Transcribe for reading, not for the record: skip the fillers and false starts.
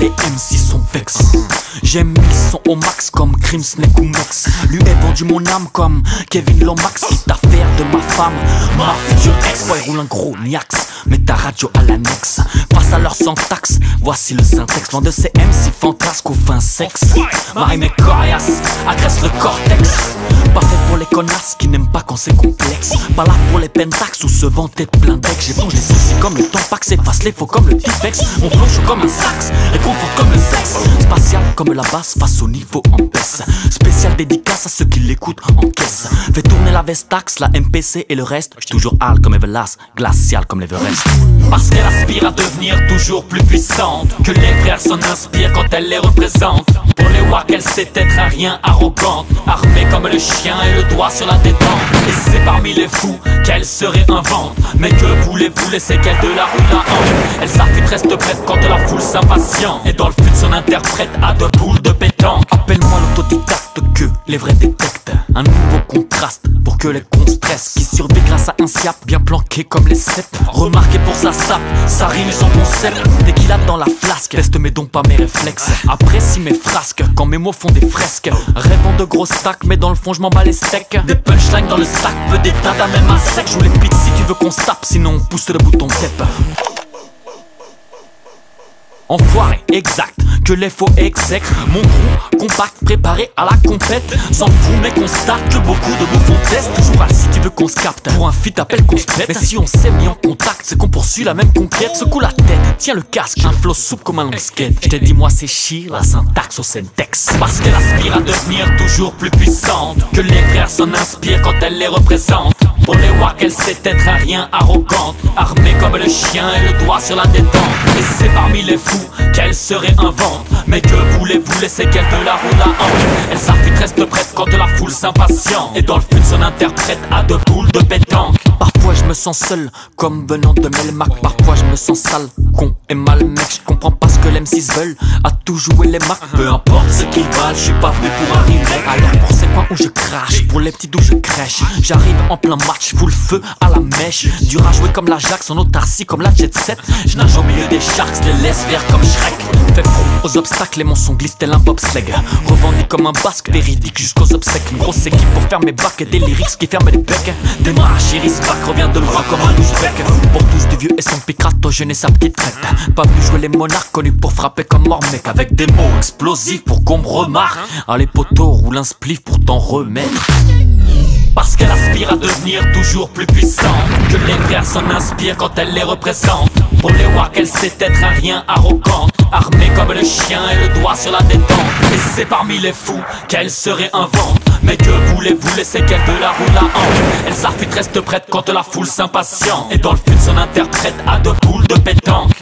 les MC sont vex. J'ai mis le son au max comme Crime, Snake ou Mex. Lui ai vendu mon âme comme Kevin Lomax. Quitte à faire de ma femme ma future ex. Ouais, roule un gros niax, mets ta radio à l'annexe. Face à leur syntaxe, voici le syntaxe. Loin de ces MC fantasques au fin sexe. Ma rime est coriace, agresse le cortex. Pas fait pour les connasses qui n'aiment pas quand c'est complexe. Pas là pour les pentax ou se vanter de plein deck. J'éponge les soucis comme le tampax, efface les faux comme le Tipex. On plonge chaud comme un sax, réconfort comme le sexe. Spatial comme la basse face au niveau en baisse. Spécial dédicace à ceux qui l'écoutent en caisse. Fais tourner la Vestax, la MPC et le reste. J'suis toujours hal comme Everlast, glacial comme l'Everest. Parce qu'elle aspire à devenir toujours plus puissante. Que les frères s'en inspirent quand elle les représente. Pour les wack, elle sait être un rien arrogante. Armée comme le chien et le doigt sur la détente. Et c'est parmi les fous qu'elle se réinvente. Mais que voulez-vous, laisser qu'elle de la roue la hante. Elle s'affûte, reste prête quand la foule s'impatiente. Et dans le fut son interprète à deux boules de pétanque. Appelle-moi l'autodidacte que les vrais détectent. Un nouveau contraste pour que les cons stressent. Qui survit grâce à un siap bien planqué comme les cèpes. Remarqué pour sa sape, sa rime et son concept. Dès qu'il a dans la flasque, teste mes dons pas mes réflexes. Apprécie mes frasques quand mes mots font des fresques. Rêvant de gros stacks mais dans le fond je m'en bats les steaks. Des punchlines dans le sac, peu d'état même à sec. Joue les pits si tu veux qu'on se tape, sinon on pousse le bouton tep. Enfoiré, exact, que les faux exècrent. Mon crew, compact, préparé à la compète. S'en fout mais constate que beaucoup de bouffons testent. Toujours assis, tu veux qu'on se capte. Pour un feat, appelle qu'on se pète. Mais si on s'est mis en contact, c'est qu'on poursuit la même conquête. Secoue la tête, tiens le casque, un flow souple comme un long skate. J't'ai dit moi c'est chier, la syntaxe au syntaxe. Parce qu'elle aspire à devenir toujours plus puissante. Que les frères s'en inspirent quand elle les représente. Pour les wack, elle sait être un rien arrogante. Armée comme le chien et le doigt sur la détente. Et c'est parmi les fous qu'elle se réinvente. Mais que voulez-vous, laisser qu'elle de la roue la hante. Elle s'affûte, reste prête quand la foule s'impatiente. Et dans le fut son interprète à deux boules de pétanque. Parfois je me sens seul, comme venant de Melmac. Parfois je me sens sale, con et mal mec. Je comprends pas ce que les M6 veulent, à tout jouer les marques. Peu importe ce qu'ils valent, je suis pas venu pour arriver. Alors pour ces coins où je crache, pour les petits d'où je crèche. J'arrive en plein match, full feu à la mèche. Dur à jouer comme l'Ajax, en autarcie comme la Jet Set. Je nage au milieu des sharks, les laisse faire comme Shrek. Fais front aux obstacles, les monsons glissent tel un bobsleigh. Revendique comme un basque, véridique jusqu'aux obsèques. Une grosse équipe pour faire mes bacs et des lyrics qui ferment les becs. Démarche, Iris Bac revient de loin comme un ouzbek. Pour tous du vieux et son picrato, jeune et sa petite crête. Pas venu jouer les monarques, connus pour frapper comme Mormec. Avec des mots explosifs pour qu'on me remarque. Ah les poteaux roulent un spliff pour t'en remettre. Parce qu'elle aspire à devenir toujours plus puissante. Que les frères s'en inspirent quand elle les représente. Pour les wack, elle sait être un rien arrogante. Armée comme le chien et le doigt sur la détente. Et c'est parmi les fous qu'elle se réinvente. Mais que voulez-vous, laisser qu'elle de la roue la hante. Elle s'affûte, reste prête quand la foule s'impatiente. Et dans le fut son interprète à deux boules de pétanque.